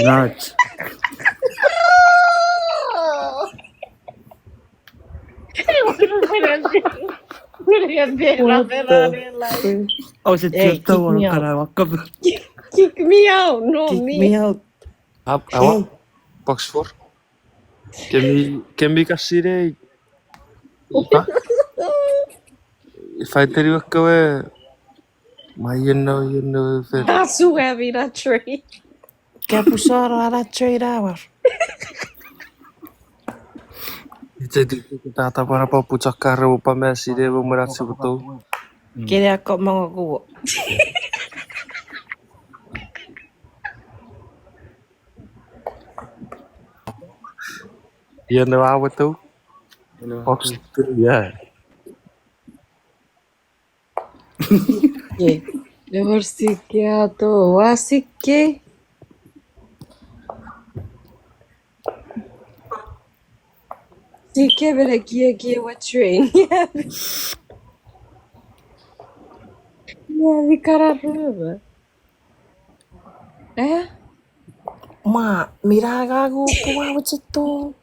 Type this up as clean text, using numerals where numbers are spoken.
Nuts. What the frick? Oh, se Hey, tirta kick me bueno out. cara wakka. Kick me out, no Kick me. me out. Awak box 4. Kemi kasire ipa. Fighteri wakkawe mayendo fer. That's too heavy, that tree. Quer puxar a trade hour? Jadi kita para pa pucak karo pa mesire bumerat sibuto. Queria comer uma rua. Iya no awet tu. Box 2 ya. Yeah. Divorciato, así que. Sí que ver aqui o train. Yeah, vi caramba. É? Ma, mira gago, kumawa dito.